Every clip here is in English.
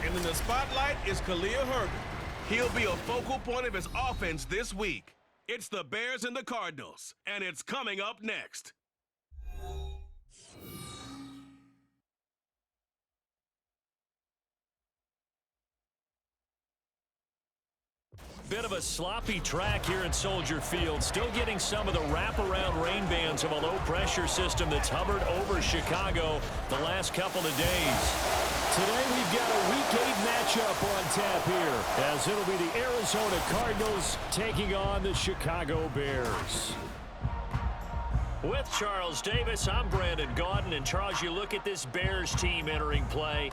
And in the spotlight is Khalil Herbert. He'll be a focal point of his offense this week. It's the Bears and the Cardinals, and it's coming up next. Bit of a sloppy track here at Soldier Field. Still getting some of the wraparound rain bands of a low-pressure system that's hovered over Chicago the last couple of days. Today we've got a Week 8 matchup on tap here, as it'll be the Arizona Cardinals taking on the Chicago Bears. With Charles Davis, I'm Brandon Gaudin. And Charles, you look at this Bears team entering play.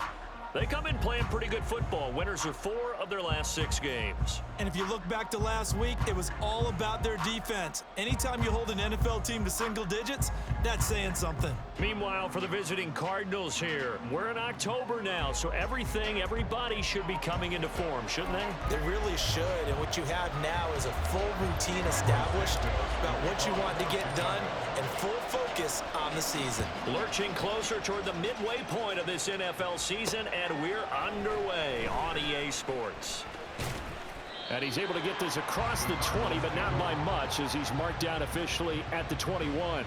They come in playing pretty good football. Winners of 4 of their last 6 games. And if you look back to last week, it was all about their defense. Anytime you hold an NFL team to single digits, that's saying something. Meanwhile, for the visiting Cardinals here, we're in October now, so everybody should be coming into form, shouldn't they? They really should, and what you have now is a full routine established about what you want to get done and full focus on the season. Lurching closer toward the midway point of this NFL season, and we're underway on EA Sports. And he's able to get this across the 20, but not by much, as he's marked down officially at the 21.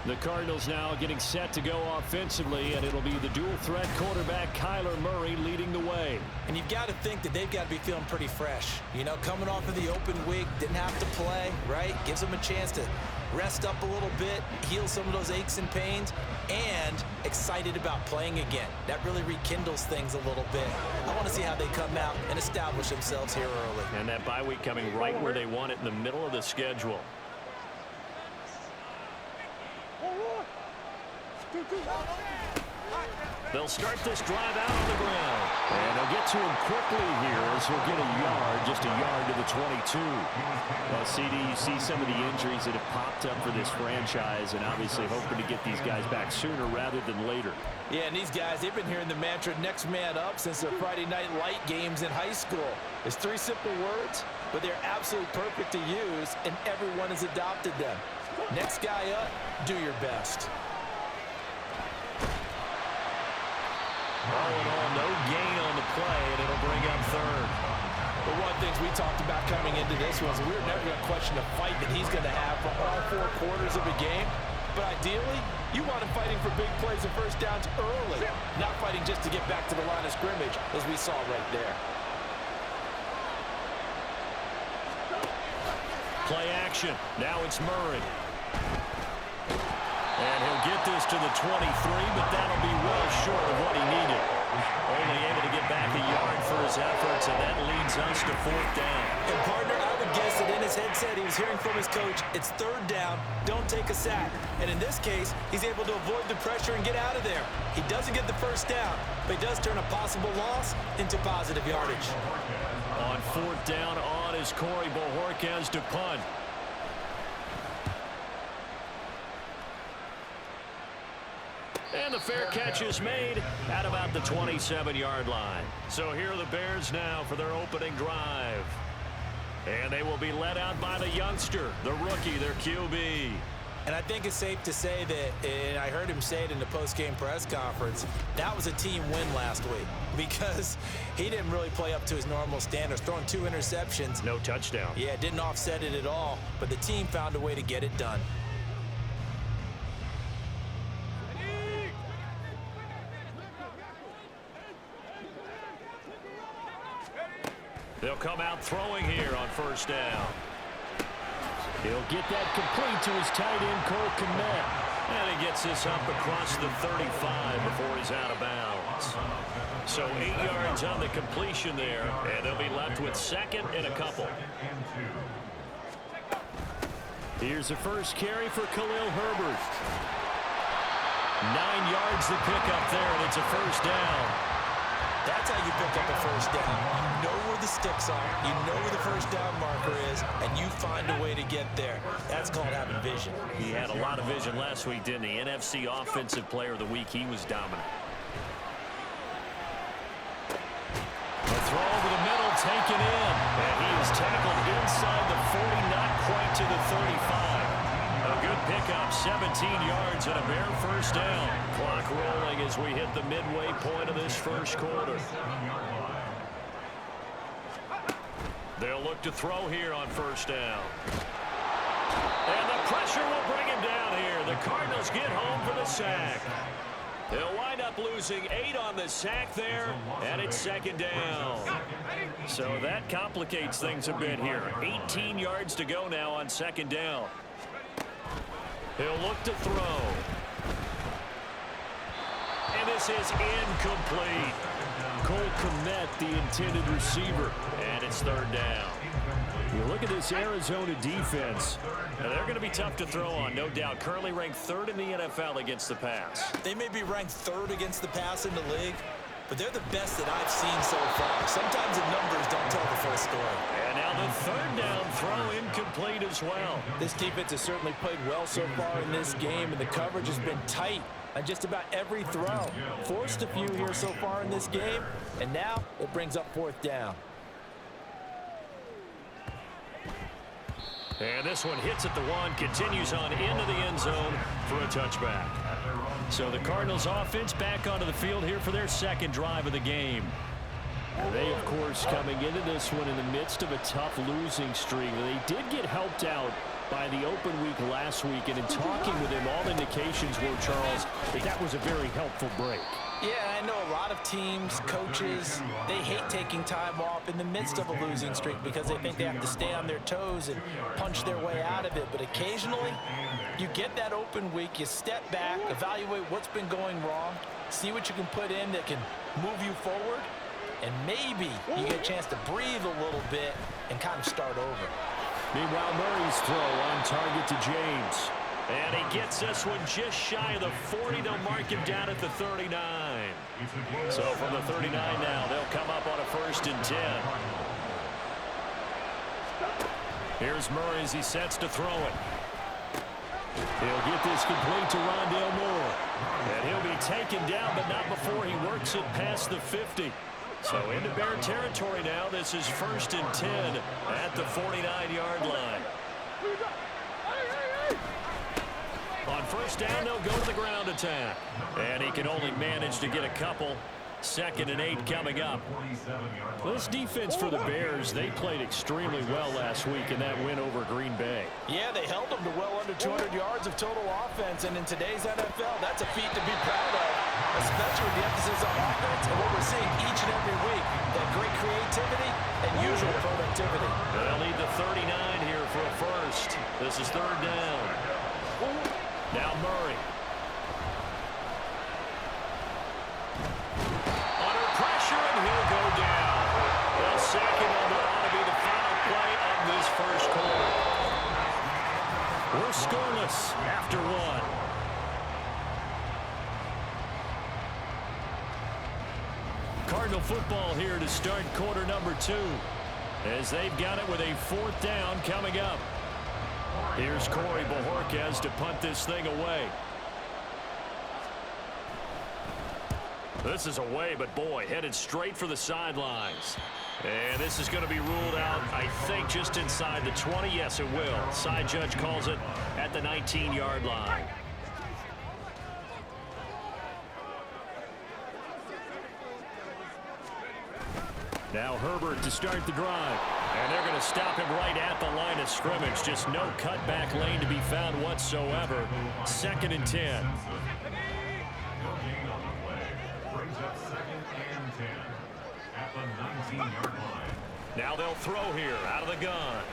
The Cardinals now getting set to go offensively, and it'll be the dual-threat quarterback Kyler Murray leading the way. And you've got to think that they've got to be feeling pretty fresh. You know, coming off of the open week, didn't have to play, right? Gives them a chance to rest up a little bit, heal some of those aches and pains, and excited about playing again. That really rekindles things a little bit. I want to see how they come out and establish themselves here early. And that bye week coming right where they want it, in the middle of the schedule. They'll start this drive out on the ground. And they'll get to him quickly here as he'll get a yard, just a yard to the 22. Well, CD, you see some of the injuries that have popped up for this franchise, and obviously hoping to get these guys back sooner rather than later. Yeah, and these guys, they've been hearing the mantra next man up since their Friday night light games in high school. It's 3 simple words, but they're absolutely perfect to use, and everyone has adopted them. Next guy up, do your best. All in all, no gain on the play, and it'll bring up 3rd. But one of the things we talked about coming into this was we were never going to question the fight that he's going to have for all 4 quarters of a game. But ideally, you want him fighting for big plays and first downs early, not fighting just to get back to the line of scrimmage, as we saw right there. Play action. Now it's Murray. And he'll get this to the 23, but that'll be well short of what he needed. Only able to get back a yard for his efforts, and that leads us to 4th down. And partner, I would guess that in his headset he was hearing from his coach, it's 3rd down, don't take a sack. And in this case, he's able to avoid the pressure and get out of there. He doesn't get the first down, but he does turn a possible loss into positive yardage. On 4th down on is Corey Bojorquez to punt. And the fair catch is made at about the 27-yard line. So here are the Bears now for their opening drive. And they will be led out by the youngster, the rookie, their QB. And I think it's safe to say that, and I heard him say it in the post-game press conference, that was a team win last week because he didn't really play up to his normal standards, throwing 2 interceptions. No touchdown. Yeah, didn't offset it at all, but the team found a way to get it done. They'll come out throwing here on 1st down. He'll get that complete to his tight end, Cole Kmet. And he gets this up across the 35 before he's out of bounds. So 8 yards on the completion there, and they'll be left with 2nd and a couple. Here's the first carry for Khalil Herbert. 9 yards to pick up there, and it's a 1st down. That's how you pick up a 1st down. You know where the sticks are, you know where the 1st down marker is, and you find a way to get there. That's called having vision. He had a lot of vision last week, didn't he? NFC Offensive Player of the Week, he was dominant. A throw over the middle, taken in. And he is tackled inside the 40, not quite to the 35. A A good pickup, 17 yards and a Bear first down. Clock rolling as we hit the midway point of this first quarter. They'll look to throw here on first down. And the pressure will bring him down here. The Cardinals get home for the sack. They'll wind up losing 8 on the sack there, and it's second down. So that complicates things a bit here. 18 yards to go now on second down. He'll look to throw. And this is incomplete. Cole Kmet, the intended receiver. And it's third down. You look at this Arizona defense. Now they're going to be tough to throw on, no doubt. Currently ranked 3rd in the NFL against the pass. They may be ranked 3rd against the pass in the league, but they're the best that I've seen so far. Sometimes the numbers don't tell the full story. And now the third down throw incomplete as well. This defense has certainly played well so far in this game, and the coverage has been tight on just about every throw. Forced a few here so far in this game, and now it brings up 4th down. And this one hits at the 1, continues on into the end zone for a touchback. So the Cardinals offense back onto the field here for their second drive of the game. They, of course, coming into this one in the midst of a tough losing streak. They did get helped out by the open week last week, and in talking with him, all indications were, Charles, that was a very helpful break. Yeah, I know a lot of teams, coaches, they hate taking time off in the midst of a losing streak because they think they have to stay on their toes and punch their way out of it. But occasionally, you get that open week, you step back, evaluate what's been going wrong, see what you can put in that can move you forward, and maybe you get a chance to breathe a little bit and kind of start over. Meanwhile, Murray's throw on target to James. And he gets this one just shy of the 40. They'll mark him down at the 39. So from the 39 now, they'll come up on a 1st and 10. Here's Murray as he sets to throw it. He'll get this complete to Rondale Moore. And he'll be taken down, but not before he works it past the 50. So into Bear territory now. This is 1st and 10 at the 49-yard line. On first down, they'll go to the ground attack. And he can only manage to get a couple. 2nd and 8 coming up. Well, this defense for the Bears, they played extremely well last week in that win over Green Bay. Yeah, they held them to well under 200 yards of total offense, and in today's NFL, that's a feat to be proud of, especially with the emphasis on offense and what we're seeing each and every week, that great creativity and usual productivity. They'll need the 39 here for a first. This is 3rd down. Now Murray. Under pressure, and he'll go down. They'll sack him on what ought to be the final play of this first quarter. We're scoreless after 1. Cardinal football here to start quarter number 2. As they've got it with a 4th down coming up. Here's Corey Bojorquez to punt this thing away. This is away, but boy, headed straight for the sidelines. And this is going to be ruled out, I think, just inside the 20. Yes, it will. Side judge calls it at the 19-yard line. Now Herbert to start the drive. And they're going to stop him right at the line of scrimmage. Just no cutback lane to be found whatsoever. 2nd and 10. Now they'll throw here out of the gun.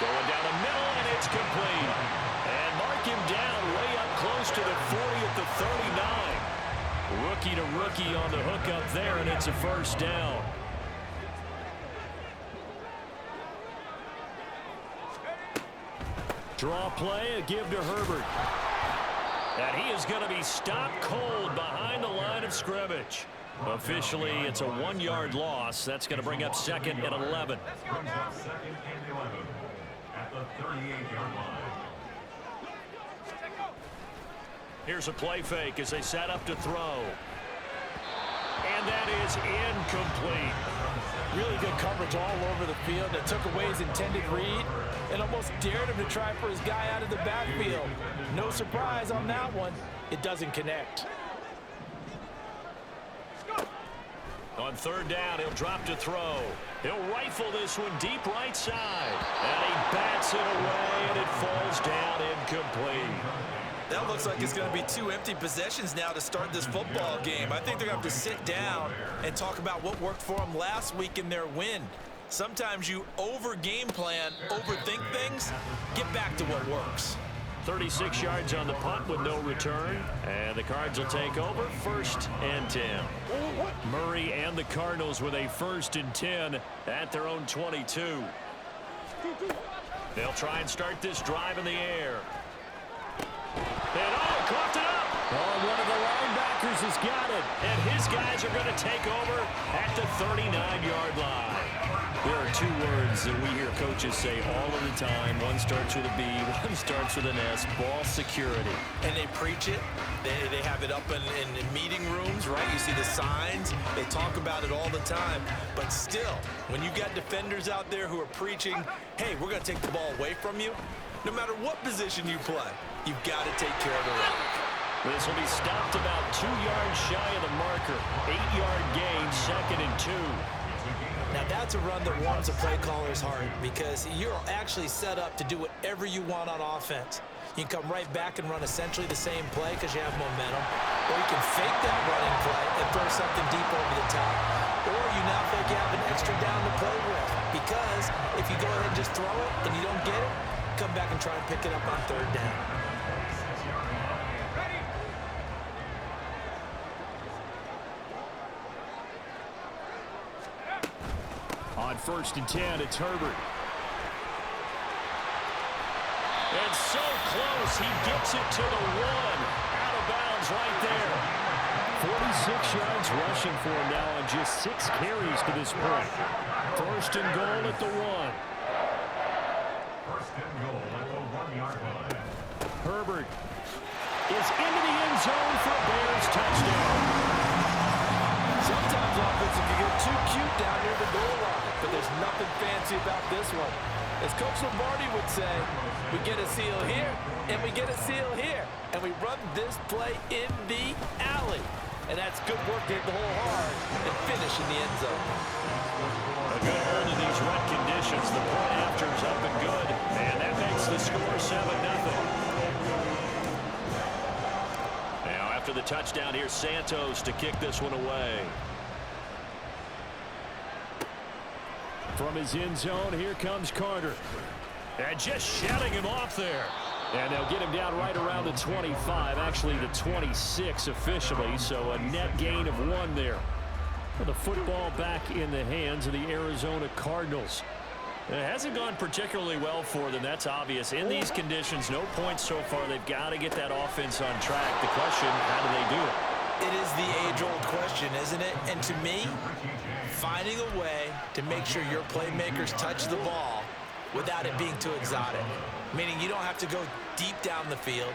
Going down the middle, and it's complete. And mark him down way up close to the 40 at the 39. Rookie to rookie on the hook up there, and it's a first down. Draw play, a give to Herbert. And he is going to be stopped cold behind the line of scrimmage. Officially, it's a 1-yard loss. That's going to bring up 2nd and 11. At the 38-yard line. Here's a play fake as they set up to throw. And and that is incomplete. Really good coverage all over the field that took away his intended read and almost dared him to try for his guy out of the backfield. No surprise on that one. It doesn't connect. On third down, he'll drop to throw. He'll rifle this one deep right side. And he bats it away, and it falls down incomplete. That looks like it's going to be 2 empty possessions now to start this football game. I think they're going to have to sit down and talk about what worked for them last week in their win. Sometimes you over-game plan, overthink things. Get back to what works. 36 yards on the punt with no return. And the Cards will take over 1st and 10. Murray and the Cardinals with a 1st and 10 at their own 22. They'll try and start this drive in the air. And coughed it up. Oh, one of the linebackers has got it. And his guys are going to take over at the 39-yard line. There are 2 words that we hear coaches say all of the time. One starts with a B, one starts with an S, ball security. And they preach it. They have it up in meeting rooms, right? You see the signs. They talk about it all the time. But still, when you got defenders out there who are preaching, hey, we're going to take the ball away from you, no matter what position you play, you've got to take care of the rock. This will be stopped about 2 yards shy of the marker. 8-yard gain, 2nd and 2. Now that's a run that warms a play caller's heart because you're actually set up to do whatever you want on offense. You can come right back and run essentially the same play because you have momentum, or you can fake that running play and throw something deep over the top, or you now think you have an extra down to play with because if you go ahead and just throw it and you don't get it, come back and try and pick it up on 3rd down. On 1st and 10, it's Herbert. And so close, he gets it to the 1. Out of bounds right there. 46 yards rushing for him now on just 6 carries to this point. 1st and goal at the 1. 1st and goal at the 1-yard line. Herbert is into the end zone for a Bears touchdown. Sometimes offense can get too cute down near the goal line, but there's nothing fancy about this one. As Coach Lombardi would say, we get a seal here, and we get a seal here, and we run this play in the alley. And that's good work to hit the hole hard and finish in the end zone. A good hold in these wet conditions. The point after is up and good, and that makes the score 7-0. Now after the touchdown, here's Santos to kick this one away. From his end zone, here comes Carter. And just shutting him off there. And they'll get him down right around the 25, actually the 26 officially, so a net gain of 1 there. The football back in the hands of the Arizona Cardinals. It hasn't gone particularly well for them, that's obvious. In these conditions, no points so far. They've got to get that offense on track. The question, how do they do it? It is the age-old question, isn't it? And to me, finding a way to make sure your playmakers touch the ball without it being too exotic. Meaning you don't have to go deep down the field.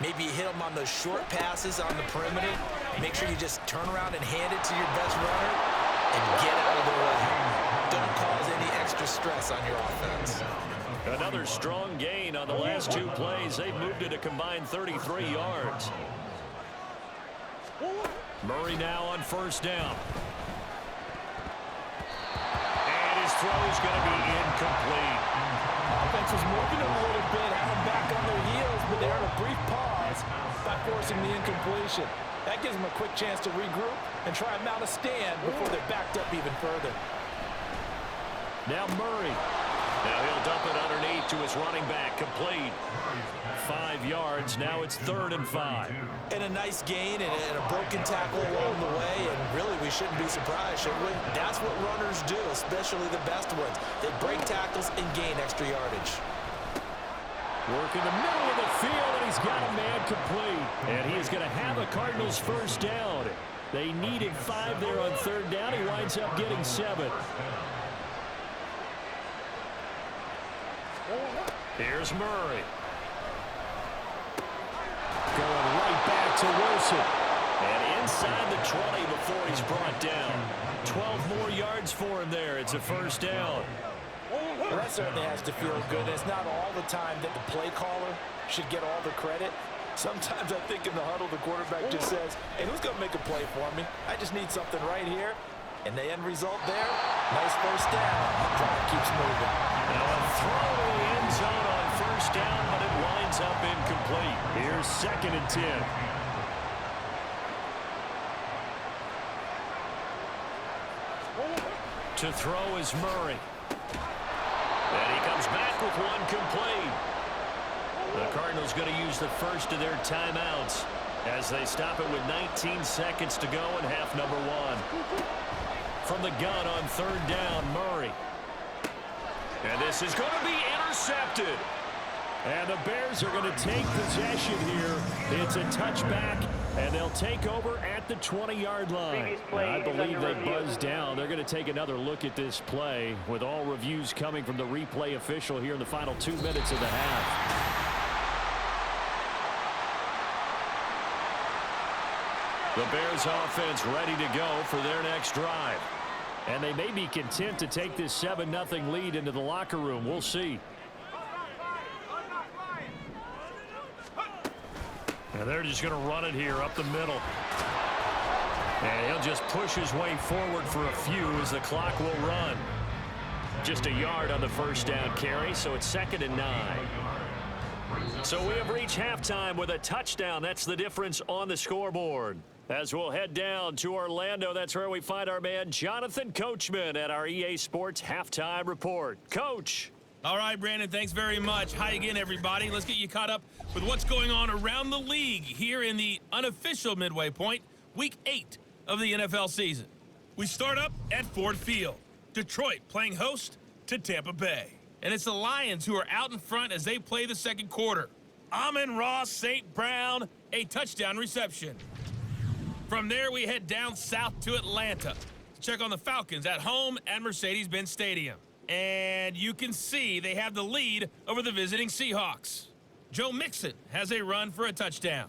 Maybe you hit them on those short passes on the perimeter. Make sure you just turn around and hand it to your best runner and get out of the way. Don't cause any extra stress on your offense. Another strong gain on the last 2 plays. They've moved it a combined 33 yards. Murray now on 1st down. And his throw is going to be incomplete. Offense was moving a little bit, had them back on their heels, but they earned a brief pause by forcing the incompletion. That gives them a quick chance to regroup and try and mount a stand before they're backed up even further. Now Murray. Now he'll dump it underneath to his running back, complete. 5 yards, now it's 3rd and 5. And a nice gain and a broken tackle along the way, and really we shouldn't be surprised, should we? That's what runners do, especially the best ones. They break tackles and gain extra yardage. Work in the middle of the field, and he's got a man complete. And he is going to have a Cardinals 1st down. They needed 5 there on 3rd down. He winds up getting 7. Here's Murray. Going right back to Wilson. And inside the 20 before he's brought down. 12 more yards for him there. It's a first down. Well, that certainly has to feel good. It's not all the time that the play caller should get all the credit. Sometimes I think in the huddle, the quarterback just says, hey, who's going to make a play for me? I just need something right here. And the end result there, nice first down. Drive keeps moving. Now a throw to the end zone on first down, but it winds up incomplete. Here's 2nd and 10. To throw is Murray. And he comes back with one complete. The Cardinals going to use the first of their timeouts as they stop it with 19 seconds to go in half number 1. From the gun on 3rd down, Murray. And this is going to be intercepted. And the Bears are going to take possession here. It's a touchback, and they'll take over at the 20-yard line. I believe they buzzed down. They're going to take another look at this play with all reviews coming from the replay official here in the final 2 minutes of the half. The Bears offense ready to go for their next drive. And they may be content to take this 7-0 lead into the locker room. We'll see. And they're just going to run it here up the middle. And he'll just push his way forward for a few as the clock will run. Just a yard on the first down carry, so it's 2nd and 9. So we have reached halftime with a touchdown. That's the difference on the scoreboard. As we'll head down to Orlando, that's where we find our man Jonathan Coachman at our EA Sports Halftime Report. Coach. All right, Brandon, thanks very much. Hi again, everybody. Let's get you caught up with what's going on around the league here in the unofficial midway point, Week 8 of the NFL season. We start up at Ford Field. Detroit playing host to Tampa Bay. And it's the Lions who are out in front as they play the second quarter. Amon-Ra St. Brown, a touchdown reception. From there, we head down south to Atlanta to check on the Falcons at home at Mercedes-Benz Stadium. And you can see they have the lead over the visiting Seahawks. Joe Mixon has a run for a touchdown.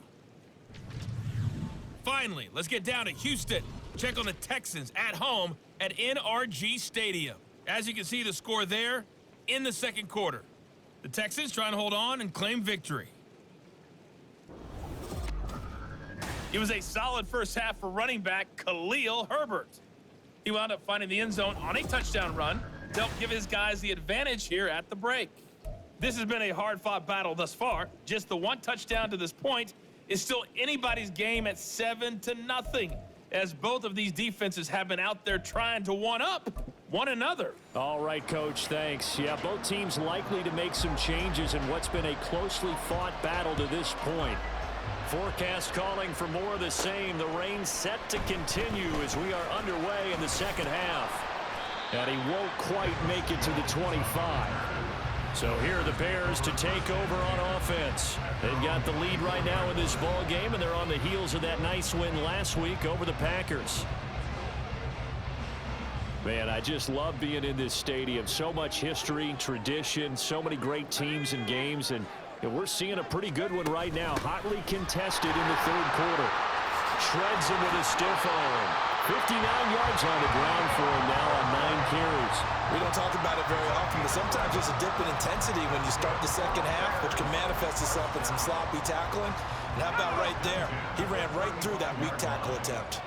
Finally, let's get down to Houston. Check on the Texans at home at NRG Stadium. As you can see, the score there in the second quarter. The Texans trying to hold on and claim victory. It was a solid first half for running back Khalil Herbert. He wound up finding the end zone on a touchdown run to help give his guys the advantage here at the break. This has been a hard-fought battle thus far. Just the one touchdown to this point is still anybody's game at 7-0, as both of these defenses have been out there trying to one-up one another. All right, Coach, thanks. Yeah, both teams likely to make some changes in what's been a closely fought battle to this point. Forecast calling for more of the same. The rain set to continue as we are underway in the second half. And he won't quite make it to the 25. So here are the Bears to take over on offense. They've got the lead right now in this ball game, and they're on the heels of that nice win last week over the Packers. Man, I just love being in this stadium. So much history, tradition, so many great teams and games, and we're seeing a pretty good one right now. Hotly contested in the third quarter. Shreds him with a stiff arm. 59 yards on the ground for him now on 9 carries. We don't talk about it very often, but sometimes there's a dip in intensity when you start the second half, which can manifest itself in some sloppy tackling. And how about right there? He ran right through that weak tackle attempt.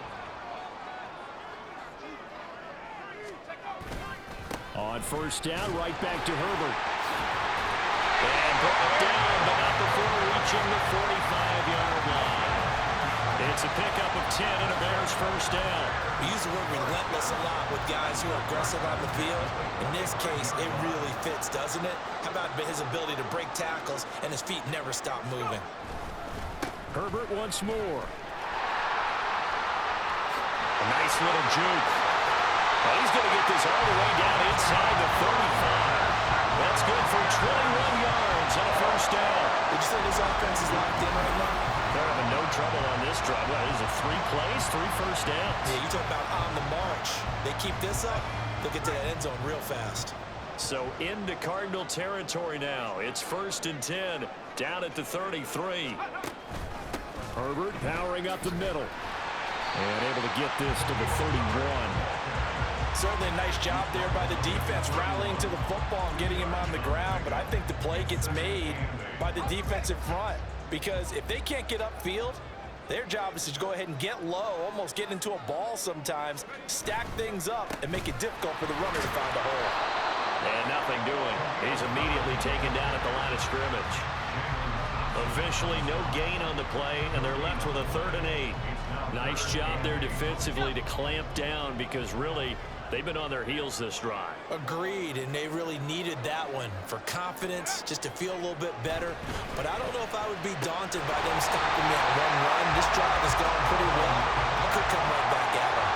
On first down, right back to Herbert. And brought down, but not before reaching the 45-yard line. It's a pickup of 10 and a Bears first down. We use the word relentless a lot with guys who are aggressive on the field. In this case, it really fits, doesn't it? How about his ability to break tackles and his feet never stop moving? Herbert once more. A nice little juke. Well, he's going to get this all the way down inside the 35. That's good for 21 yards and a first down. Would you say this offense is locked in right now? They're having no trouble on this drive. Well, these are 3 plays, 3 first downs. Yeah, you talk about on the march. They keep this up, they'll get to that end zone real fast. So into Cardinal territory now. It's 1st and 10, down at the 33. Herbert powering up the middle. And able to get this to the 31. Certainly a nice job there by the defense, rallying to the football and getting him on the ground. But I think the play gets made by the defensive front, because if they can't get upfield, their job is to go ahead and get low, almost get into a ball sometimes, stack things up, and make it difficult for the runner to find a hole. And nothing doing. He's immediately taken down at the line of scrimmage. Officially no gain on the play, and they're left with a 3rd and 8. Nice job there defensively to clamp down, because really they've been on their heels this drive. Agreed, and they really needed that one for confidence, just to feel a little bit better. But I don't know if I would be daunted by them stopping me on one run. This drive has gone pretty well. I could come right back at them.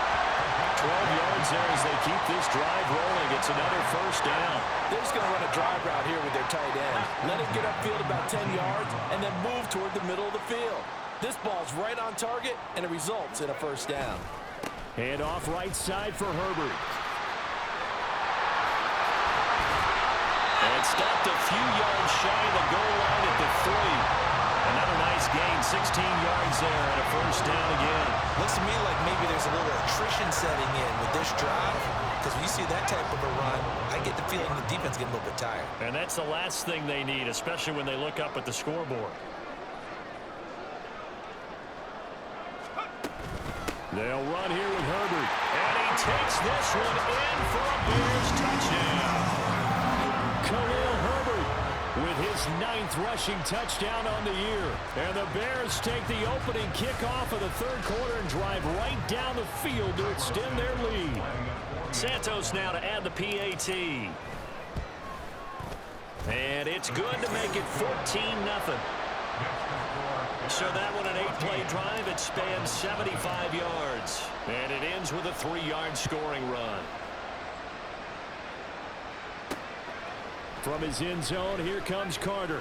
12 yards there as they keep this drive rolling. It's another 1st down. They're just going to run a drive route here with their tight end. Let it get upfield about 10 yards, and then move toward the middle of the field. This ball's right on target, and it results in a 1st down. Hand off right side for Herbert. And stopped a few yards shy of the goal line at the 3. Another nice gain, 16 yards there, and a 1st down again. Looks to me like maybe there's a little attrition setting in with this drive, because when you see that type of a run, I get the feeling the defense getting a little bit tired. And that's the last thing they need, especially when they look up at the scoreboard. They'll run here with Herbert. And he takes this one in for a Bears touchdown. Khalil Herbert with his 9th rushing touchdown on the year. And the Bears take the opening kickoff of the 3rd quarter and drive right down the field to extend their lead. Santos now to add the PAT. And it's good to make it 14-0. So that one, an 8-play drive. It spans 75 yards. And it ends with a 3-yard scoring run. From his end zone, here comes Carter.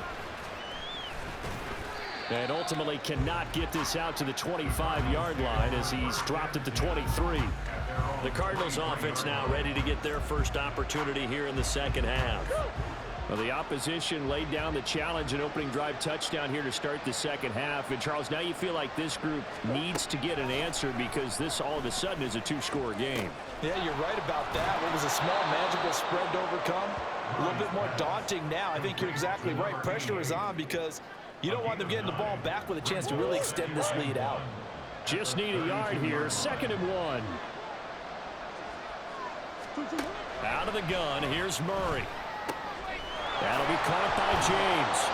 And ultimately cannot get this out to the 25-yard line as he's dropped at the 23. The Cardinals offense now ready to get their first opportunity here in the 2nd half. Well, the opposition laid down the challenge, an opening drive touchdown here to start the 2nd half. And, Charles, now you feel like this group needs to get an answer, because this all of a sudden is a 2-score game. Yeah, you're right about that. What was a small, magical spread to overcome? A little bit more daunting now. I think you're exactly right. Pressure is on, because you don't want them getting the ball back with a chance to really extend this lead out. Just need a yard here. 2nd and 1. Out of the gun, here's Murray. That'll be caught by James.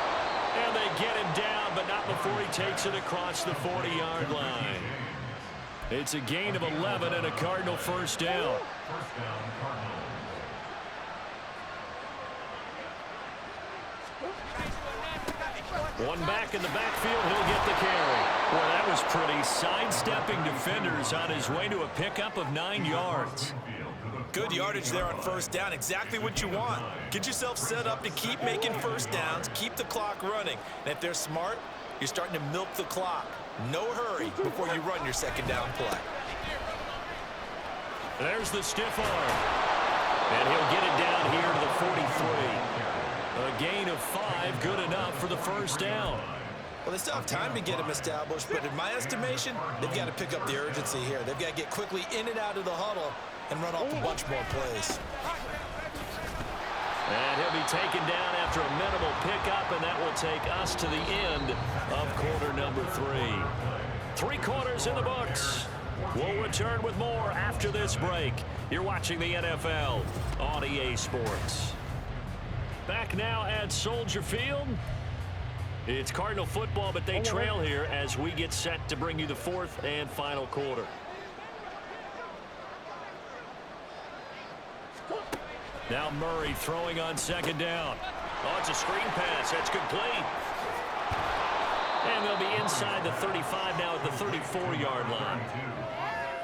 And they get him down, but not before he takes it across the 40-yard line. It's a gain of 11 and a Cardinal 1st down. One back in the backfield, he'll get the carry. Well, that was pretty. Sidestepping defenders on his way to a pickup of 9 yards. Good yardage there on 1st down. Exactly what you want. Get yourself set up to keep making 1st downs, keep the clock running. And if they're smart, you're starting to milk the clock. No hurry before you run your 2nd down play. There's the stiff arm. And he'll get it down here to the 43. A gain of 5, good enough for the 1st down. Well, they still have time to get him established, but in my estimation, they've got to pick up the urgency here. They've got to get quickly in and out of the huddle and run off a bunch more plays. And he'll be taken down after a minimal pickup, and that will take us to the end of quarter number 3. 3 quarters in the books. We'll return with more after this break. You're watching the NFL on EA Sports. Back now at Soldier Field. It's Cardinal football, but they trail here as we get set to bring you the 4th and final quarter. Now Murray throwing on 2nd down. Oh, it's a screen pass. That's complete. And they'll be inside the 35 now at the 34-yard line.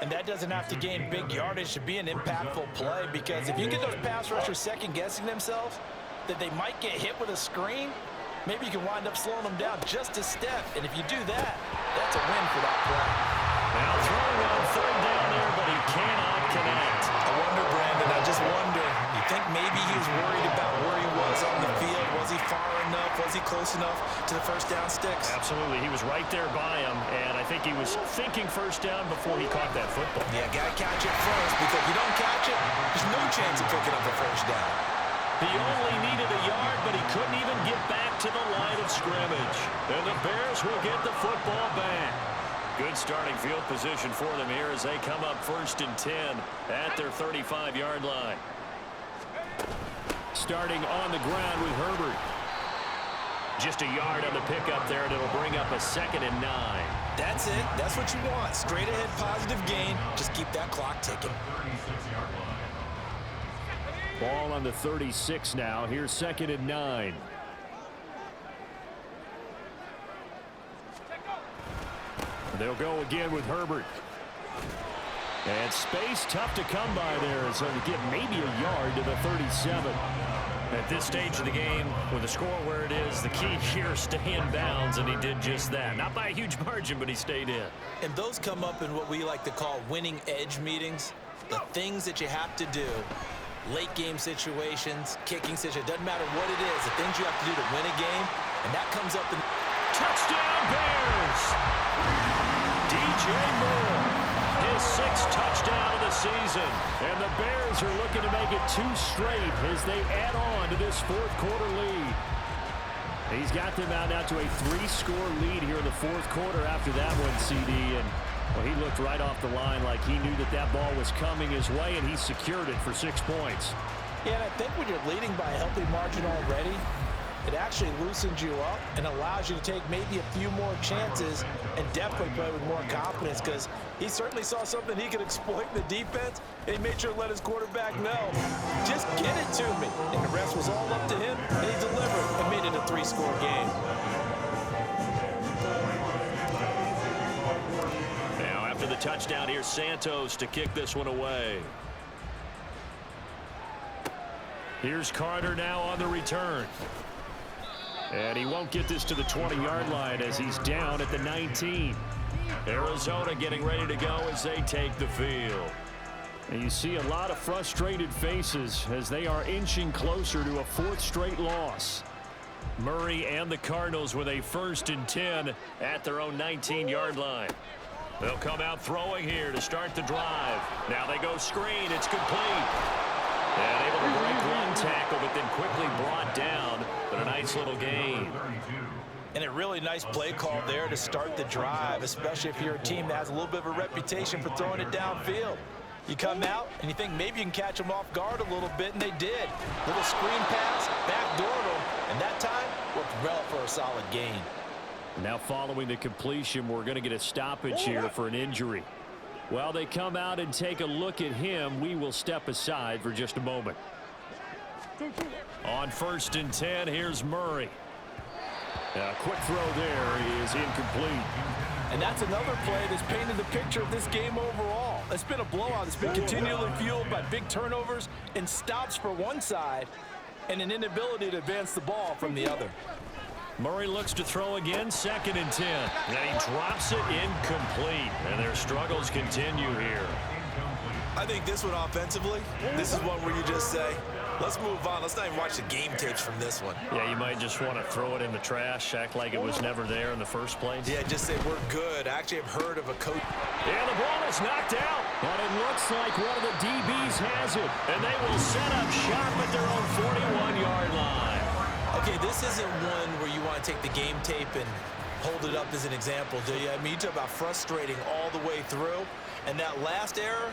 And that doesn't have to gain big yardage to be an impactful play, because if you get those pass rushers second-guessing themselves that they might get hit with a screen, maybe you can wind up slowing them down just a step. And if you do that, that's a win for that play. Now throwing on 3rd down there, but he cannot connect. I wonder, Brandon, I just wonder, you think maybe he was worried about where he was on the field? Was he far enough? Was he close close enough to the first down sticks. Absolutely. He was right there by him, and I think he was thinking first down before he caught that football. Yeah, got to catch it first, because if you don't catch it, there's no chance of picking up the first down. He only needed a yard, but he couldn't even get back to the line of scrimmage. And the Bears will get the football back. Good starting field position for them here as they come up 1st and 10 at their 35-yard line. Starting on the ground with Herbert. Just a yard on the pickup there, and it'll bring up a 2nd and 9. That's it. That's what you want. Straight ahead positive gain. Just keep that clock ticking. Ball on the 36 now. Here's 2nd and 9. They'll go again with Herbert. And space tough to come by there, so to get maybe a yard to the 37. At this stage of the game, with the score where it is, the key here is stay in bounds, and he did just that. Not by a huge margin, but he stayed in. And those come up in what we like to call winning edge meetings. The things that you have to do, late game situations, kicking situations, doesn't matter what it is, the things you have to do to win a game, and that comes up in Touchdown Bears! DJ Moore, his 6th touchdown of the season. And the Bears are looking to make it 2 straight as they add on to this 4th quarter lead. He's got them out now to a 3-score lead here in the 4th quarter after that one, CD. And well, he looked right off the line like he knew that that ball was coming his way, and he secured it for 6 points. Yeah, and I think when you're leading by a healthy margin already, it actually loosens you up and allows you to take maybe a few more chances and definitely play with more confidence, because he certainly saw something he could exploit in the defense, and he made sure to let his quarterback know, just get it to me. And the rest was all up to him, and he delivered and made it a 3-score game. Now after the touchdown, here's Santos to kick this one away. Here's Carter now on the return. And he won't get this to the 20-yard line as he's down at the 19. Arizona getting ready to go as they take the field. And you see a lot of frustrated faces as they are inching closer to a 4th straight loss. Murray and the Cardinals with a 1st and 10 at their own 19-yard line. They'll come out throwing here to start the drive. Now they go screen. It's complete. And able to break one tackle, but then quickly brought down. But a nice little gain. And a really nice play call there to start the drive, especially if you're a team that has a little bit of a reputation for throwing it downfield. You come out and you think maybe you can catch them off guard a little bit, and they did. Little screen pass, backdoor them, and that time worked well for a solid gain. Now following the completion, we're going to get a stoppage here for an injury. While they come out and take a look at him, we will step aside for just a moment. On 1st and 10, here's Murray. A quick throw there is incomplete. And that's another play that's painted the picture of this game overall. It's been a blowout. It's been continually fueled by big turnovers and stops for one side and an inability to advance the ball from the other. Murray looks to throw again, 2nd and 10. And he drops it incomplete. And their struggles continue here. I think this one offensively, this is one where you just say, let's move on. Let's not even watch the game tapes from this one. Yeah, you might just want to throw it in the trash, act like it was never there in the first place. Yeah, just say we're good. I actually have heard of a coach. Yeah, the ball is knocked out. But it looks like one of the DBs has it. And they will set up shop at their own 41-yard line. Okay, this isn't one where you want to take the game tape and hold it up as an example, do you? I mean, you talk about frustrating all the way through. And that last error,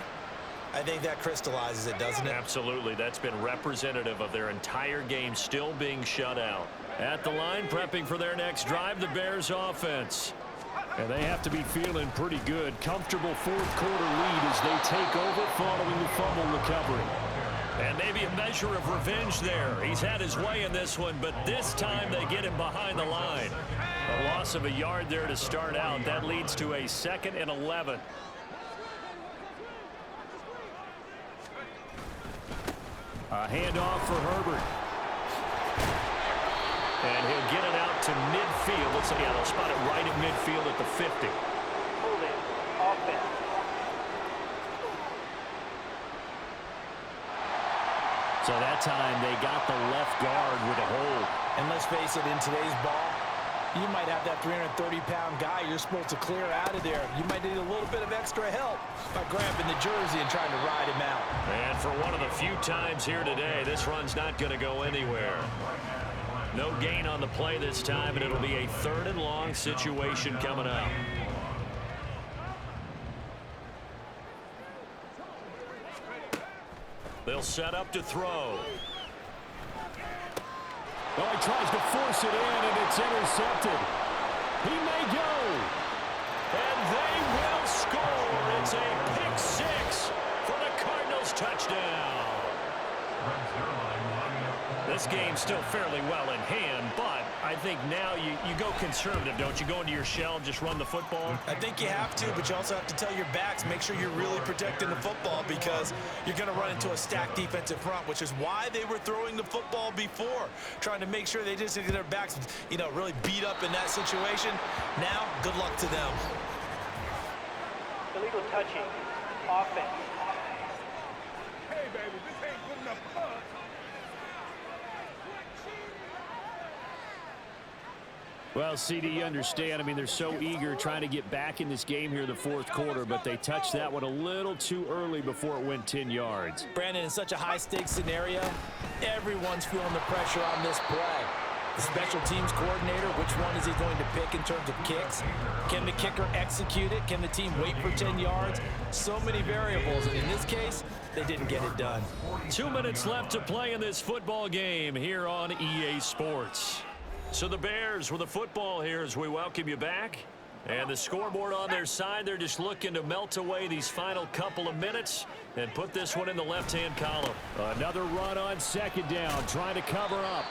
I think that crystallizes it, doesn't it? Absolutely. That's been representative of their entire game still being shut out. At the line, prepping for their next drive, the Bears offense. And they have to be feeling pretty good. Comfortable 4th quarter lead as they take over following the fumble recovery. And maybe a measure of revenge there. He's had his way in this one, but this time they get him behind the line. A loss of a yard there to start out. That leads to a 2nd and 11. A handoff for Herbert. And he'll get it out to midfield. Looks like they'll spot it right at midfield at the 50. Holding offense. So that time they got the left guard with a hold. And let's face it, in today's ball, you might have that 330-pound guy you're supposed to clear out of there. You might need a little bit of extra help by grabbing the jersey and trying to ride him out. And for one of the few times here today, this run's not going to go anywhere. No gain on the play this time, and it'll be a 3rd and long situation coming up. They'll set up to throw. Oh, he tries to force it in, and it's intercepted. He may go. And they will score. It's a pick 6 for the Cardinals touchdown. This game's still fairly well in hand, but I think now you go conservative, don't you? Go into your shell and just run the football? I think you have to, but you also have to tell your backs, make sure you're really protecting the football because you're going to run into a stacked defensive front, which is why they were throwing the football before, trying to make sure they just get their backs, really beat up in that situation. Now, good luck to them. Illegal touching. Offense. Hey, baby, this ain't good enough for us. Well, CD, you understand. I mean, they're so eager trying to get back in this game here in the 4th quarter, but they touched that one a little too early before it went 10 yards. Brandon, in such a high-stakes scenario, everyone's feeling the pressure on this play. The special teams coordinator, which one is he going to pick in terms of kicks? Can the kicker execute it? Can the team wait for 10 yards? So many variables, and in this case, they didn't get it done. 2 minutes left to play in this football game here on EA Sports. So the Bears with the football here as we welcome you back. And the scoreboard on their side, they're just looking to melt away these final couple of minutes and put this one in the left-hand column. Another run on 2nd down, trying to cover up.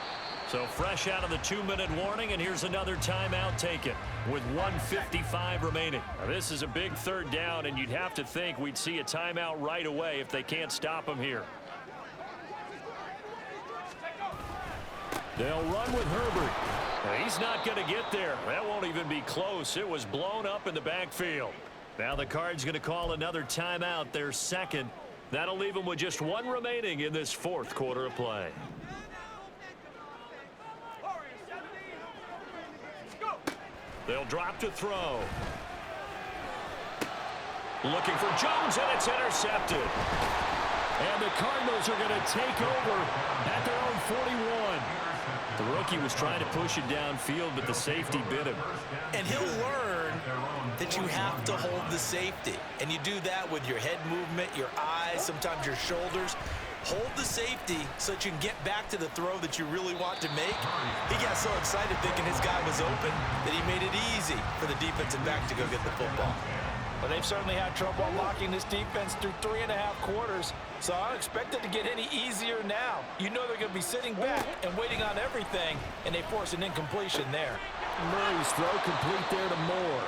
So fresh out of the 2-minute warning, and here's another timeout taken with 1:55 remaining. Now, this is a big 3rd down, and you'd have to think we'd see a timeout right away if they can't stop them here. They'll run with Herbert. He's not going to get there. That won't even be close. It was blown up in the backfield. Now the Cards going to call another timeout, their 2nd. That'll leave them with just 1 remaining in this 4th quarter of play. They'll drop to throw. Looking for Jones, and it's intercepted. And the Cardinals are going to take over at their own 41. The rookie was trying to push it downfield, but the safety bit him. And he'll learn that you have to hold the safety. And you do that with your head movement, your eyes, sometimes your shoulders. Hold the safety so that you can get back to the throw that you really want to make. He got so excited thinking his guy was open that he made it easy for the defensive back to go get the football. But they've certainly had trouble unlocking this defense through 3.5 quarters. So I don't expect it to get any easier now. You know they're going to be sitting back and waiting on everything, and they force an incompletion there. Murray's throw complete there to Moore.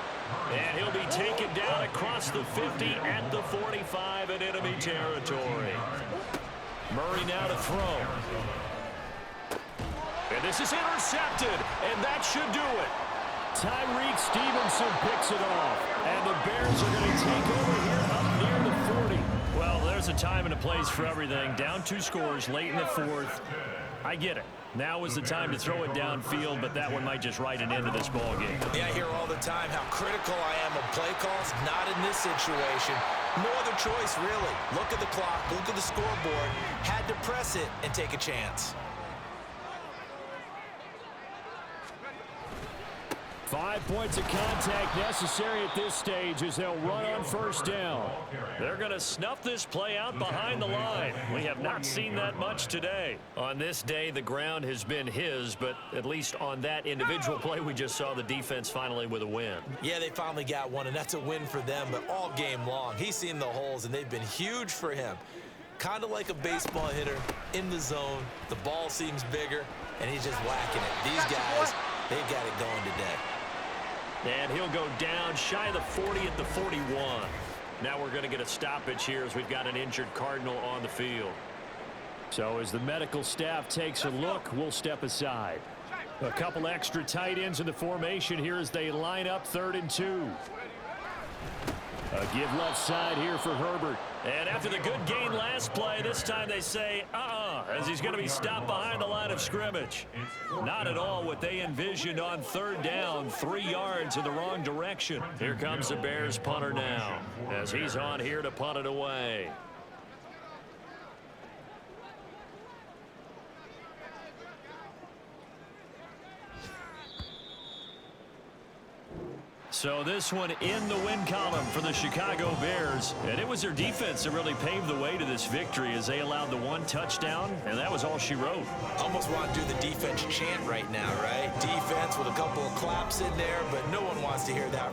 And he'll be taken down across the 50 at the 45 in enemy territory. Murray now to throw. And this is intercepted, and that should do it. Tyreek Stevenson picks it off, and the Bears are going to take over here up near the 40. Well, there's a time and a place for everything. Down 2 scores late in the 4th. I get it. Now is the time to throw it downfield, but that one might just write an end to this ball game. Yeah, I hear all the time how critical I am of play calls. Not in this situation. No other choice, really. Look at the clock, look at the scoreboard. Had to press it and take a chance. 5 points of contact necessary at this stage as they'll run on 1st down. They're going to snuff this play out behind the line. We have not seen that much today. On this day, the ground has been his, but at least on that individual play, we just saw the defense finally with a win. Yeah, they finally got one, and that's a win for them, but all game long, he's seen the holes, and they've been huge for him. Kind of like a baseball hitter in the zone. The ball seems bigger, and he's just whacking it. These guys, they've got it going today. And he'll go down shy of the 40 at the 41. Now we're going to get a stoppage here as we've got an injured Cardinal on the field. So as the medical staff takes a look, we'll step aside. A couple extra tight ends in the formation here as they line up 3rd and 2. A give left side here for Herbert. And after the good gain last play, this time they say, as he's going to be stopped behind the line of scrimmage. Not at all what they envisioned on third down, 3 yards in the wrong direction. Here comes the Bears punter now, as he's on here to punt it away. So this one in the win column for the Chicago Bears. And it was their defense that really paved the way to this victory as they allowed the 1 touchdown, and that was all she wrote. Almost want to do the defense chant right now, right? Defense with a couple of claps in there, but no one wants to hear that